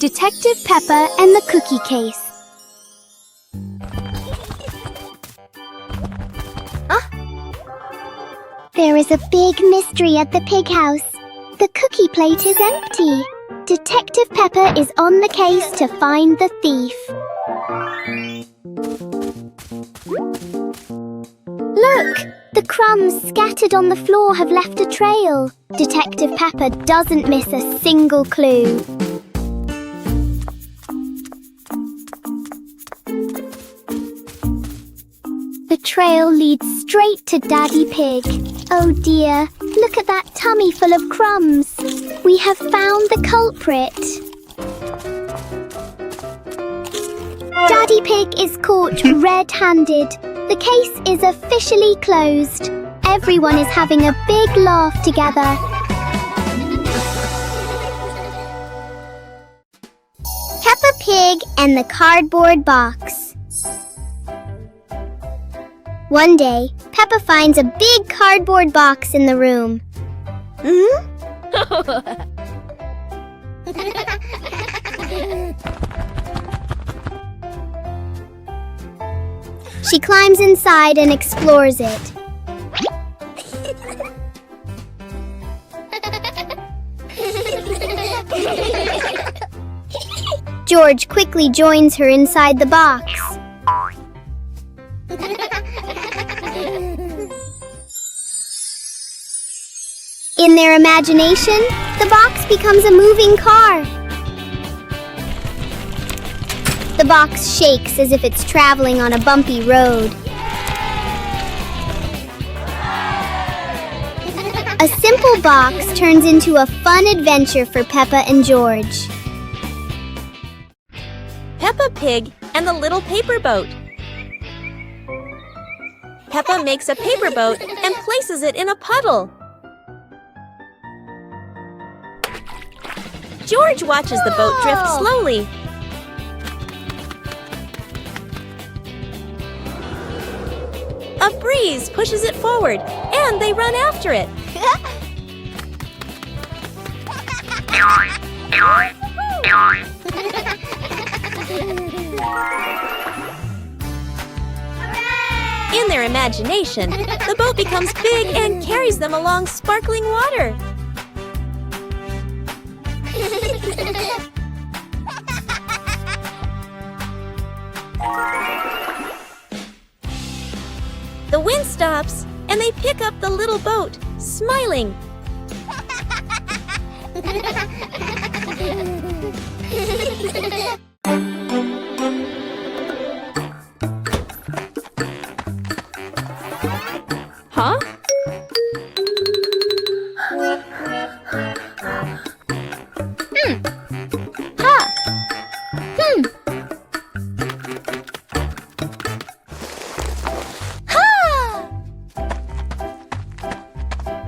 Detective Peppa and the Cookie Case. There is a big mystery at the pig house. The cookie plate is empty. Detective Peppa is on the case to find the thief. Look! The crumbs scattered on the floor have left a trail. Detective Peppa doesn't miss a single clue. The trail leads straight to Daddy Pig. Oh dear, look at that tummy full of crumbs. We have found the culprit. Daddy Pig is caught red-handed. The case is officially closed. Everyone is having a big laugh together. Peppa Pig and the cardboard box. One day, Peppa finds a big cardboard box in the room. She climbs inside and explores it. George quickly joins her inside the box. In their imagination, the box becomes a moving car. The box shakes as if it's traveling on a bumpy road. A simple box turns into a fun adventure for Peppa and George. Peppa Pig and the Little Paper Boat. Peppa makes a paper boat and places it in a puddle. George watches the boat drift slowly. A breeze pushes it forward, and they run after it. In their imagination, the boat becomes big and carries them along sparkling water. The wind stops, and they pick up the little boat, smiling. Huh?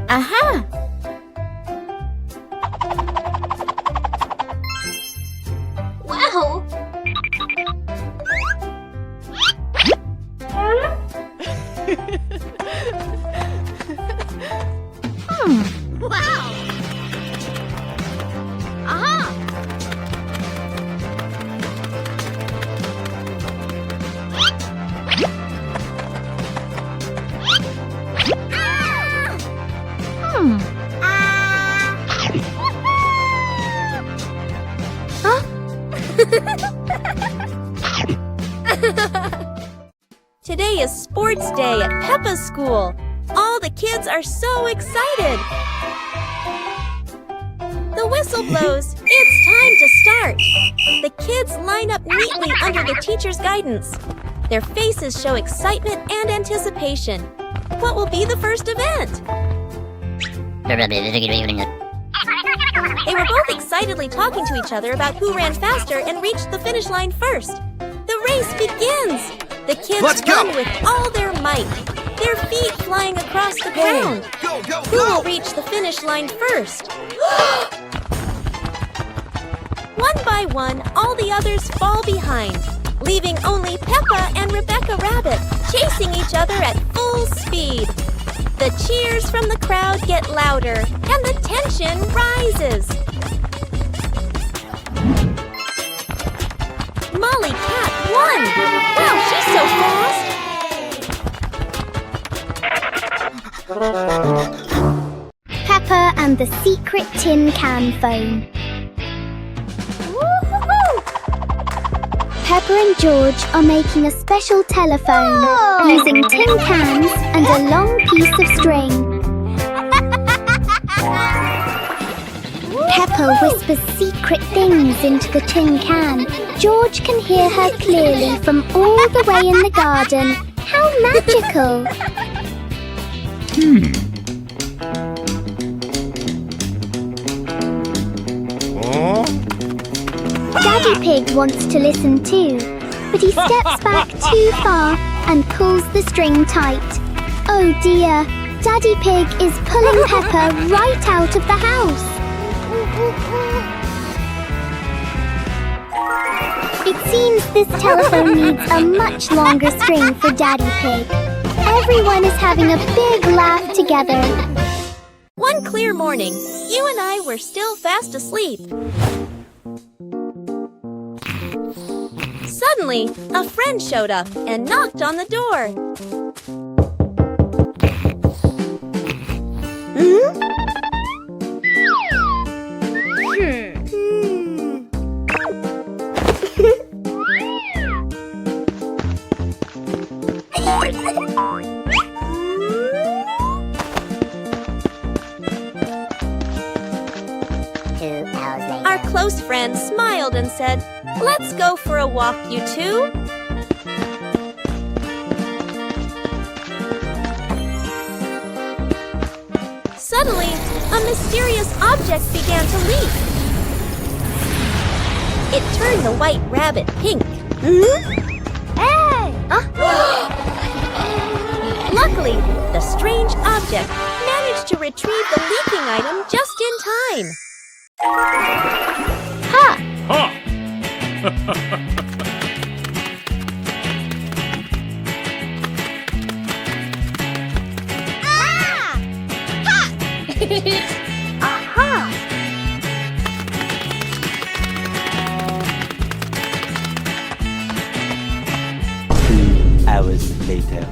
Aha! Wow! Wow! Aha! Today is sports day at Peppa's school. All the kids are so excited. The whistle blows. It's time to start. The kids line up neatly under the teacher's guidance. Their faces show excitement and anticipation. What will be the first event? They were both excitedly talking to each other about who ran faster and reached the finish line first. The race begins! The kids run with all their might, their feet flying across the ground. Who will reach the finish line first? One by one, all the others fall behind, leaving only Peppa and Rebecca Rabbit chasing each other at full speed. The cheers from the crowd get louder, and the tension rises. Peppa and the secret tin can phone. Peppa and George are making a special telephone using tin cans and a long piece of string. Peppa whispers secret things into the tin can. George can hear her clearly from all the way in the garden. How magical! Daddy Pig wants to listen too, but he steps back too far and pulls the string tight. Oh dear, Daddy Pig is pulling Peppa right out of the house. It seems this telephone needs a much longer string for Daddy Pig. Everyone is having a big laugh together. One clear morning, you and I were still fast asleep. Suddenly, a friend showed up and knocked on the door. Our close friend smiled and said, "Let's go for a walk, you two." Suddenly, a mysterious object began to leak. It turned the white rabbit pink. Hey! Luckily, the strange object managed to retrieve the leaking item just in time. Ha! Aha! 2 hours later.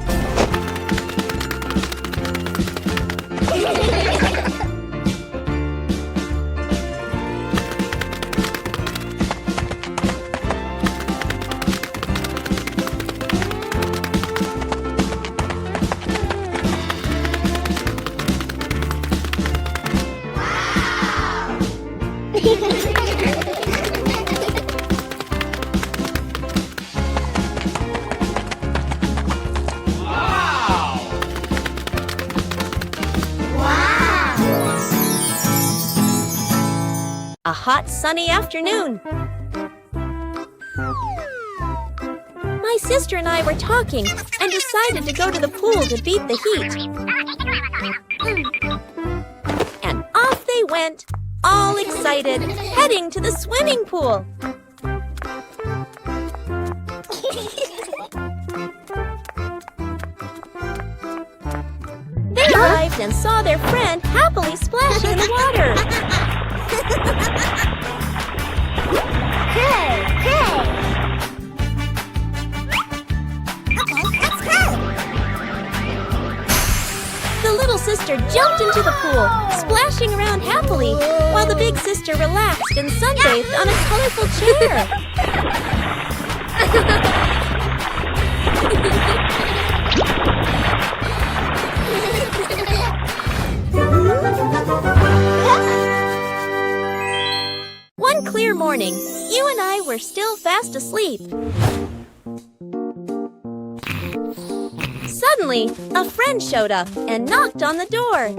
A hot, sunny afternoon. My sister and I were talking and decided to go to the pool to beat the heat. And off they went, all excited, heading to the swimming pool. They arrived and saw their friend happily splashing in the water. Hey! Hey! Okay, let's go! The little sister jumped into the pool, splashing around happily, while the big sister relaxed and sunbathed on a colorful chair. One clear morning, you and I were still fast asleep. Suddenly, a friend showed up and knocked on the door.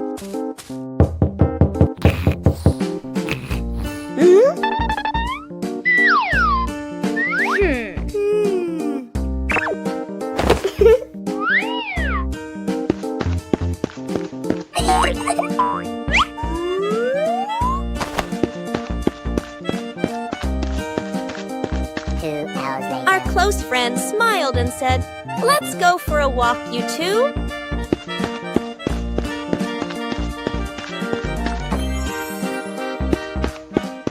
Our close friend smiled and said, "Let's go for a walk, you two."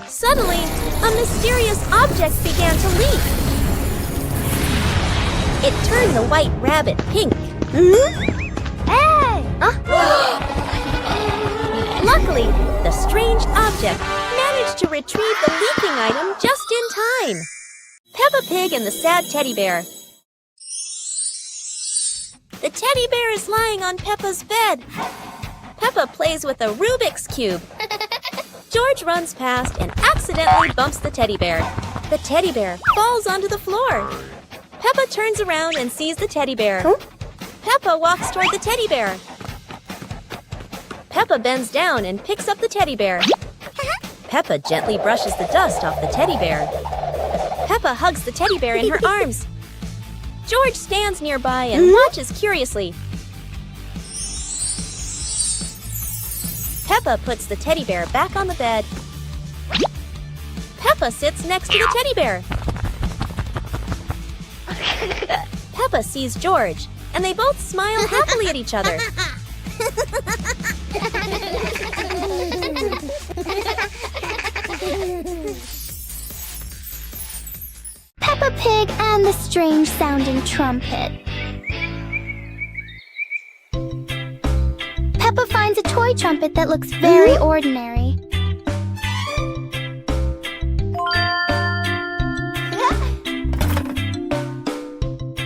Suddenly, a mysterious object began to leak. It turned the white rabbit pink. Hey! Luckily, the strange object managed to retrieve the leaking item just in time. Peppa Pig and the sad teddy bear. The teddy bear is lying on Peppa's bed. Peppa plays with a Rubik's Cube. George runs past and accidentally bumps the teddy bear. The teddy bear falls onto the floor. Peppa turns around and sees the teddy bear. Peppa walks toward the teddy bear. Peppa bends down and picks up the teddy bear. Peppa gently brushes the dust off the teddy bear. Peppa hugs the teddy bear in her arms. George stands nearby and watches curiously. Peppa puts the teddy bear back on the bed. Peppa sits next to the teddy bear. Peppa sees George, and they both smile happily at each other. Peppa Pig and the strange-sounding trumpet. Peppa finds a toy trumpet that looks very ordinary.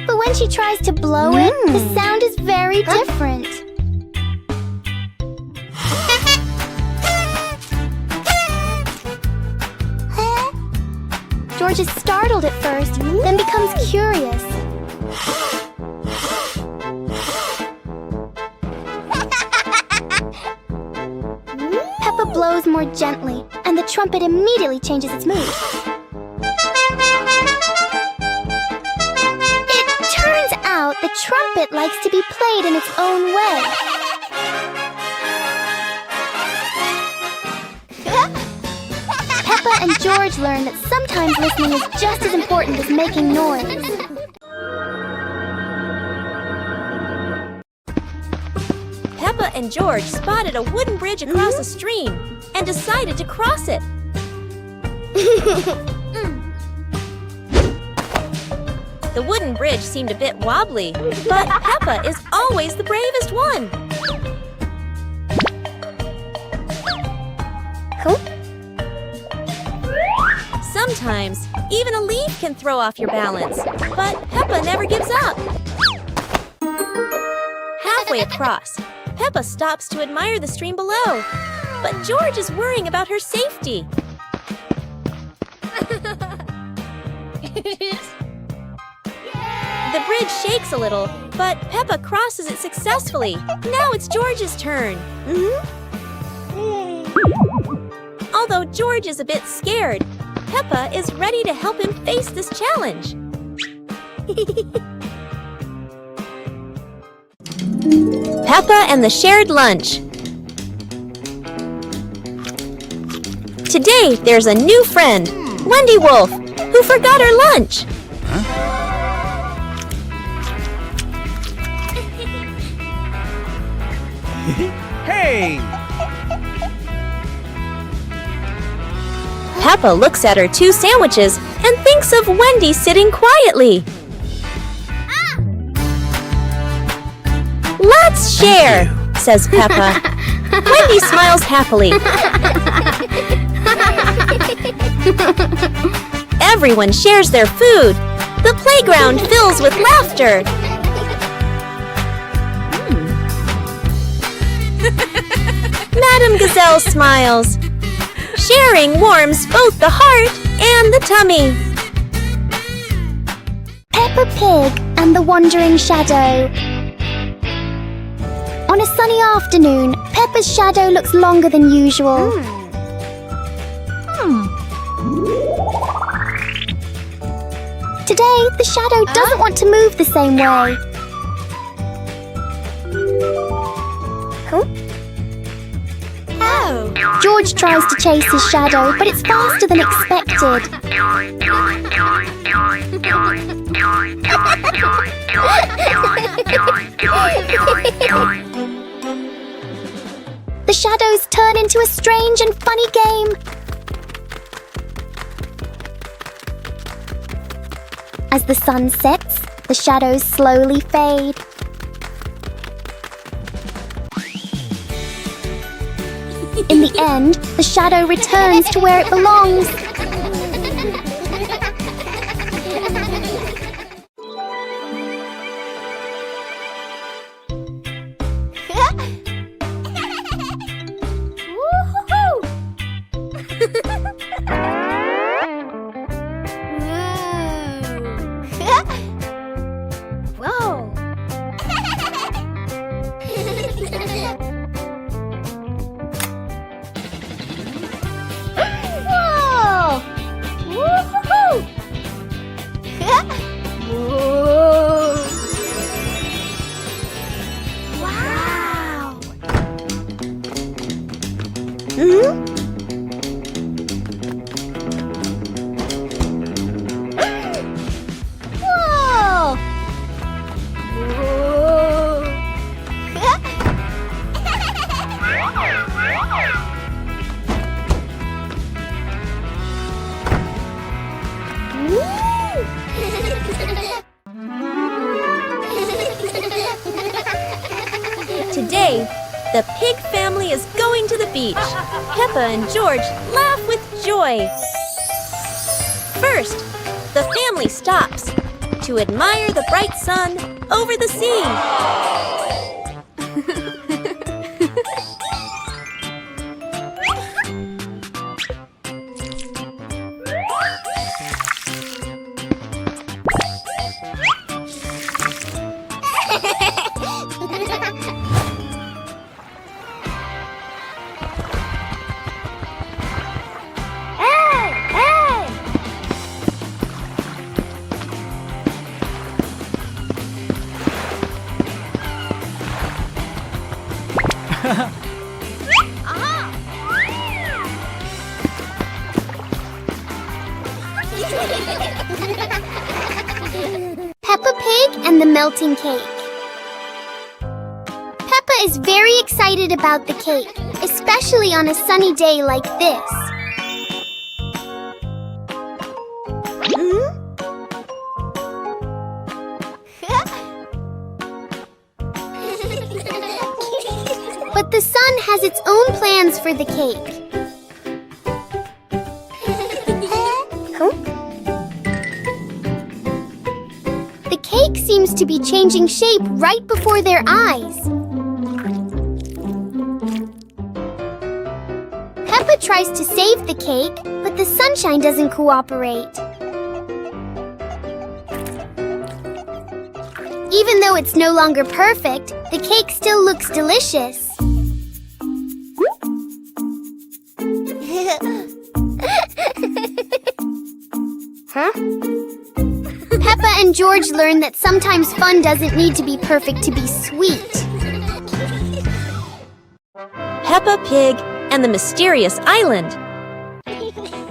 But when she tries to blow it, the sound is very different. George is startled at first, then becomes curious. Peppa blows more gently, and the trumpet immediately changes its mood. It turns out the trumpet likes to be played in its own way. Peppa and George learn that sometimes listening is just as important as making noise. Peppa and George spotted a wooden bridge across a stream and decided to cross it. The wooden bridge seemed a bit wobbly, but Peppa is always the bravest one. Sometimes, even a leaf can throw off your balance, but Peppa never gives up. Halfway across, Peppa stops to admire the stream below, but George is worrying about her safety. The bridge shakes a little, but Peppa crosses it successfully. Now it's George's turn. Although George is a bit scared, Peppa is ready to help him face this challenge. Peppa and the shared lunch. Today, there's a new friend, Wendy Wolf, who forgot her lunch. Hey! Peppa looks at her 2 sandwiches and thinks of Wendy sitting quietly. Let's share, says Peppa. Wendy smiles happily. Everyone shares their food. The playground fills with laughter. Madame Gazelle smiles. Sharing warms both the heart and the tummy. Peppa Pig and the Wandering Shadow. On a sunny afternoon, Peppa's shadow looks longer than usual. Today, the shadow doesn't want to move the same way. George tries to chase his shadow, but it's faster than expected. The shadows turn into a strange and funny game. As the sun sets, the shadows slowly fade. the end, the shadow returns to where it belongs. Whoa! Whoa! Woo-hoo-hoo! Whoa! Wow! Hmm? Whoa! Today, the pig family is going to the beach. Peppa and George laugh with joy. First, the family stops to admire the bright sun over the sea. Peppa Pig and the melting cake. Peppa is very excited about the cake, especially on a sunny day like this. But the sun has its own plans for the cake. The cake seems to be changing shape right before their eyes. Peppa tries to save the cake, but the sunshine doesn't cooperate. Even though it's no longer perfect, the cake still looks delicious. Huh? Peppa and George learn that sometimes fun doesn't need to be perfect to be sweet. Peppa Pig and the Mysterious Island.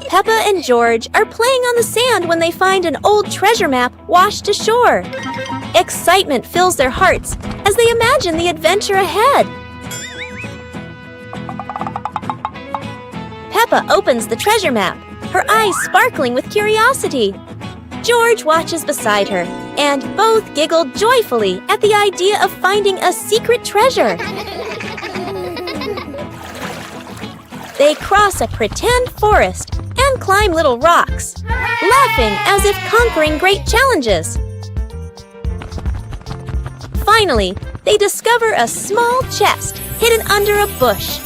Peppa and George are playing on the sand when they find an old treasure map washed ashore. Excitement fills their hearts as they imagine the adventure ahead. Peppa opens the treasure map, her eyes sparkling with curiosity. George watches beside her, and both giggle joyfully at the idea of finding a secret treasure. They cross a pretend forest and climb little rocks, laughing as if conquering great challenges. Finally, they discover a small chest hidden under a bush.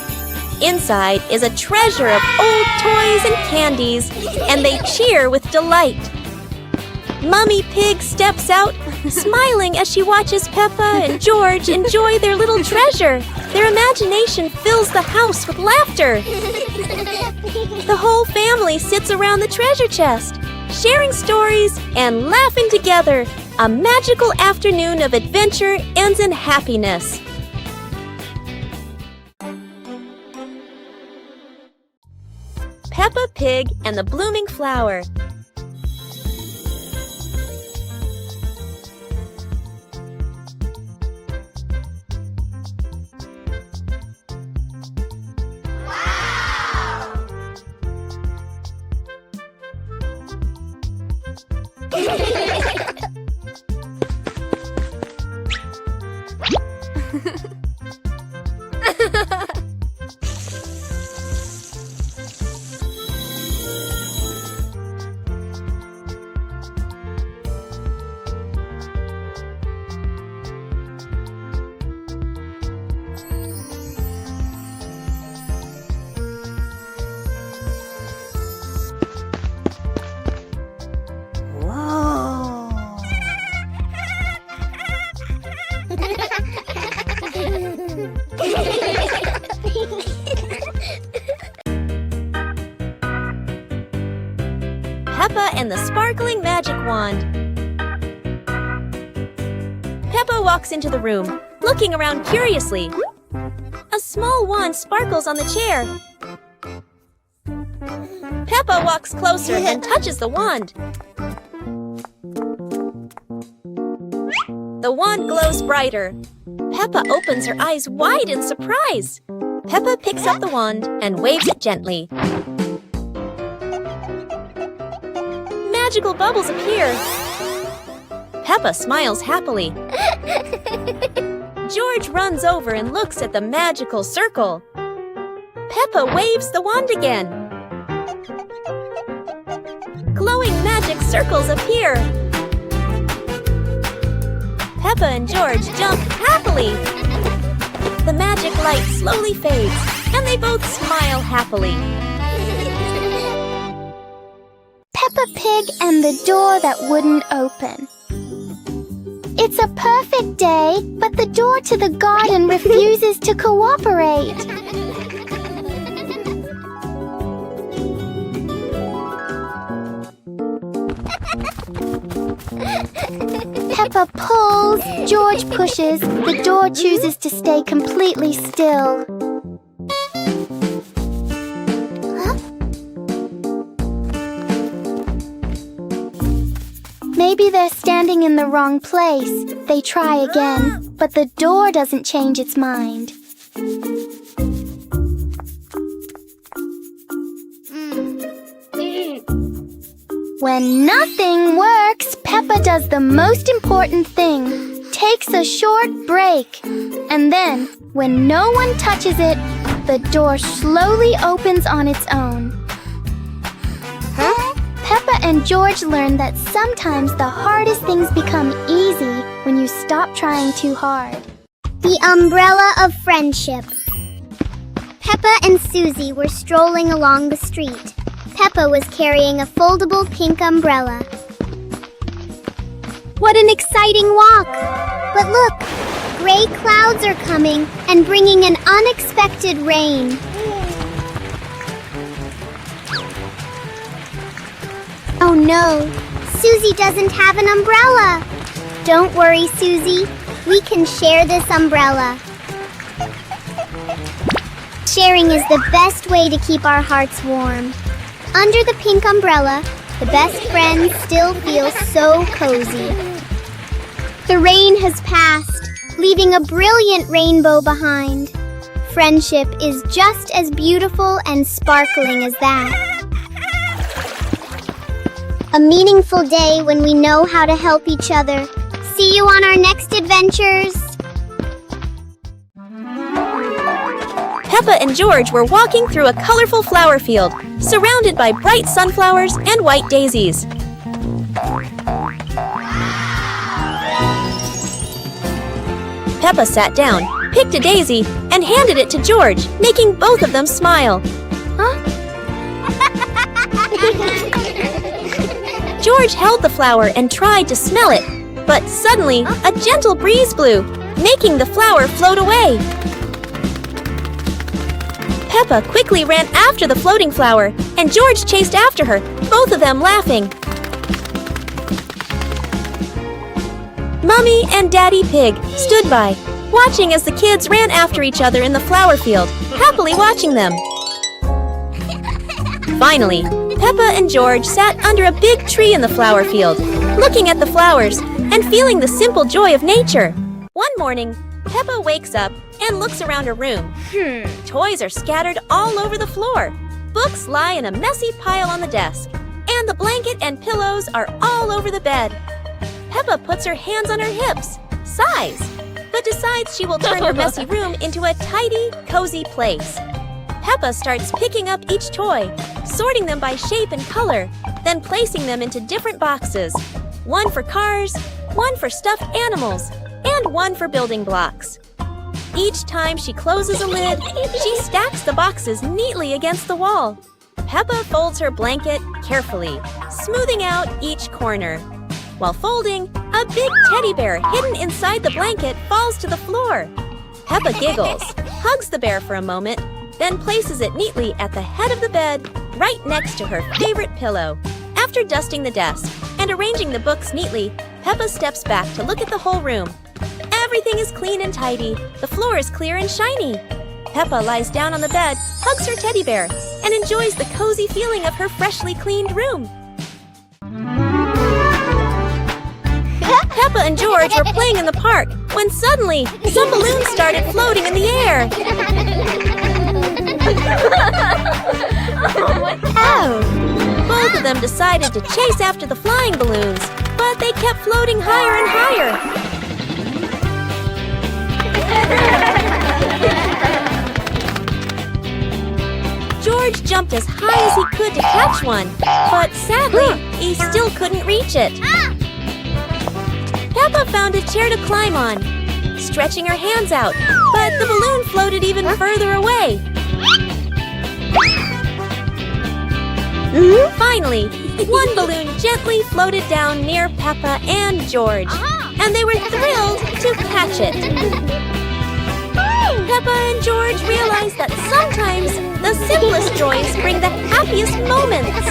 Inside is a treasure of old toys and candies, and they cheer with delight. Mummy Pig steps out, smiling as she watches Peppa and George enjoy their little treasure. Their imagination fills the house with laughter. The whole family sits around the treasure chest, sharing stories and laughing together. A magical afternoon of adventure ends in happiness. Peppa Pig and the Blooming Flower. and the sparkling magic wand. Peppa walks into the room, looking around curiously. A small wand sparkles on the chair. Peppa walks closer and touches the wand. The wand glows brighter. Peppa opens her eyes wide in surprise. Peppa picks up the wand and waves it gently. Magical bubbles appear. Peppa smiles happily. George runs over and looks at the magical circle. Peppa waves the wand again. Glowing magic circles appear. Peppa and George jump happily. The magic light slowly fades, and they both smile happily. Peppa Pig and the door that wouldn't open. It's a perfect day, but the door to the garden refuses to cooperate. Peppa pulls, George pushes, the door chooses to stay completely still. Maybe they're standing in the wrong place. They try again, but the door doesn't change its mind. When nothing works, Peppa does the most important thing, takes a short break. And then, when no one touches it, the door slowly opens on its own. Peppa and George learn that sometimes the hardest things become easy when you stop trying too hard. The umbrella of friendship. Peppa and Susie were strolling along the street. Peppa was carrying a foldable pink umbrella. What an exciting walk! But look, gray clouds are coming and bringing an unexpected rain. Oh no, Susie doesn't have an umbrella. Don't worry, Susie. We can share this umbrella. Sharing is the best way to keep our hearts warm. Under the pink umbrella, the best friends still feel so cozy. The rain has passed, leaving a brilliant rainbow behind. Friendship is just as beautiful and sparkling as that. A meaningful day when we know how to help each other. See you on our next adventures! Peppa and George were walking through a colorful flower field, surrounded by bright sunflowers and white daisies. Peppa sat down, picked a daisy, and handed it to George, making both of them smile. George held the flower and tried to smell it, but suddenly a gentle breeze blew, making the flower float away. Peppa quickly ran after the floating flower, and George chased after her, both of them laughing. Mummy and Daddy Pig stood by, watching as the kids ran after each other in the flower field, happily watching them. Finally, Peppa and George sat under a big tree in the flower field, looking at the flowers and feeling the simple joy of nature. One morning, Peppa wakes up and looks around her room. Toys are scattered all over the floor. Books lie in a messy pile on the desk, and the blanket and pillows are all over the bed. Peppa puts her hands on her hips, sighs, but decides she will turn her messy room into a tidy, cozy place. Peppa starts picking up each toy, sorting them by shape and color, then placing them into different boxes. One for cars, one for stuffed animals, and one for building blocks. Each time she closes a lid, she stacks the boxes neatly against the wall. Peppa folds her blanket carefully, smoothing out each corner. While folding, a big teddy bear hidden inside the blanket falls to the floor. Peppa giggles, hugs the bear for a moment, then places it neatly at the head of the bed, right next to her favorite pillow. After dusting the desk and arranging the books neatly, Peppa steps back to look at the whole room. Everything is clean and tidy. The floor is clear and shiny. Peppa lies down on the bed, hugs her teddy bear, and enjoys the cozy feeling of her freshly cleaned room. Peppa and George were playing in the park when suddenly some balloons started floating in the air. Oh! Both of them decided to chase after the flying balloons, but they kept floating higher and higher. George jumped as high as he could to catch one, but sadly, he still couldn't reach it. Peppa found a chair to climb on, stretching her hands out, but the balloon floated even further away. Finally, one balloon gently floated down near Peppa and George, and they were thrilled to catch it. Peppa and George realized that sometimes the simplest joys bring the happiest moments.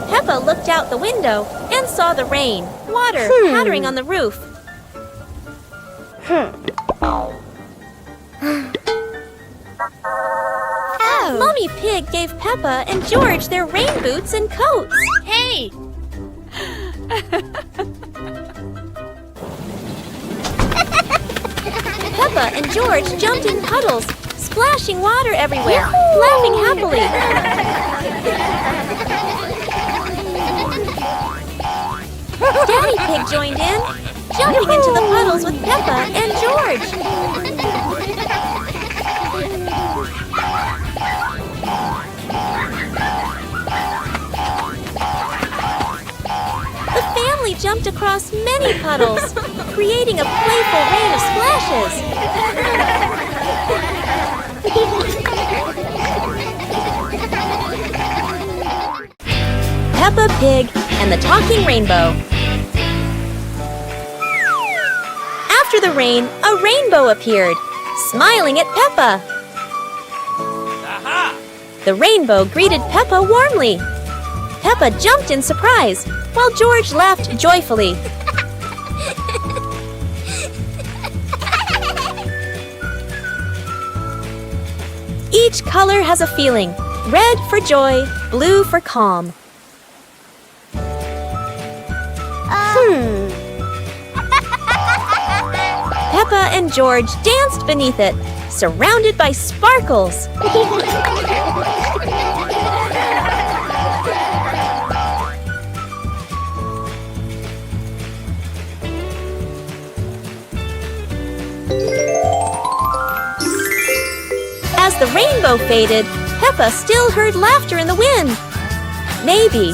Peppa looked out the window and saw the rain, water pattering on the roof. Mommy Pig gave Peppa and George their rain boots and coats. Hey! Peppa and George jumped in puddles, splashing water everywhere, laughing happily. Daddy Pig joined in, jumping into the puddles with Peppa and George. The family jumped across many puddles, creating a playful rain of splashes. Peppa Pig and the Talking Rainbow. After the rain, a rainbow appeared, smiling at Peppa. Aha! The rainbow greeted Peppa warmly. Peppa jumped in surprise, while George laughed joyfully. Each color has a feeling. Red for joy, blue for calm. Peppa and George danced beneath it, surrounded by sparkles. As the rainbow faded, Peppa still heard laughter in the wind. Maybe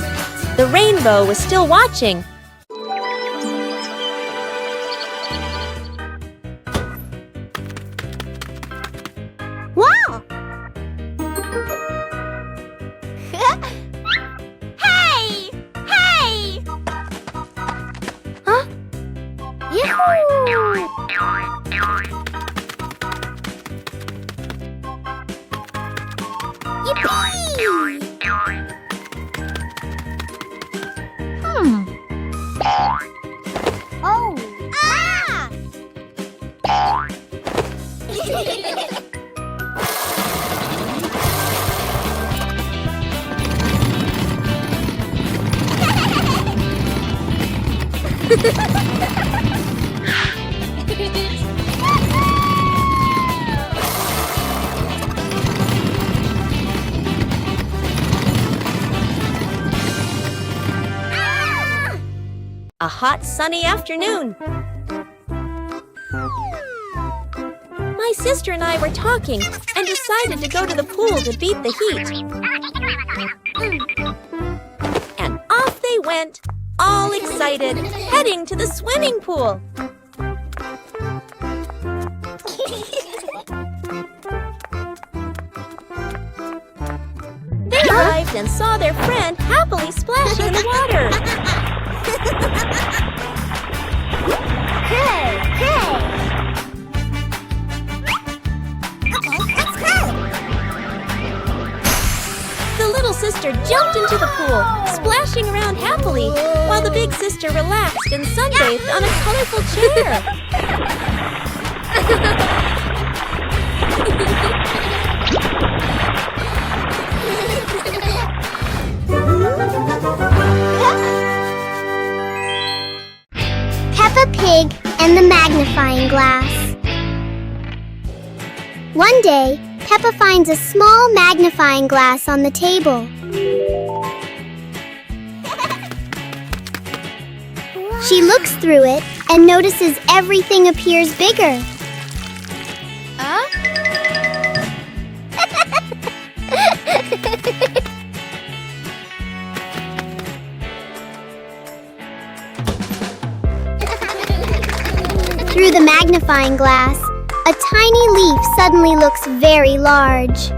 the rainbow was still watching. Wow! Hey! Hey! Huh? Yahoo! Yippee! A hot, sunny afternoon. My sister and I were talking and decided to go to the pool to beat the heat. And off they went, all excited, heading to the swimming pool. They arrived and saw their friend happily splashing in the water. Hey, hey! The little sister jumped into the pool, splashing around happily, while the big sister relaxed and sunbathed on a colorful chair. Peppa Pig and the magnifying glass. One day, Peppa finds a small magnifying glass on the table. She looks through it and notices everything appears bigger. Through the magnifying glass, a tiny leaf suddenly looks very large.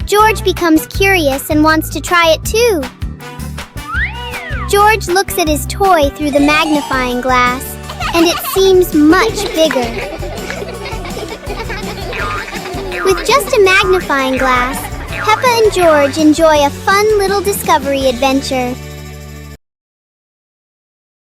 George becomes curious and wants to try it too. George looks at his toy through the magnifying glass, and it seems much bigger. With just a magnifying glass, Peppa and George enjoy a fun little discovery adventure.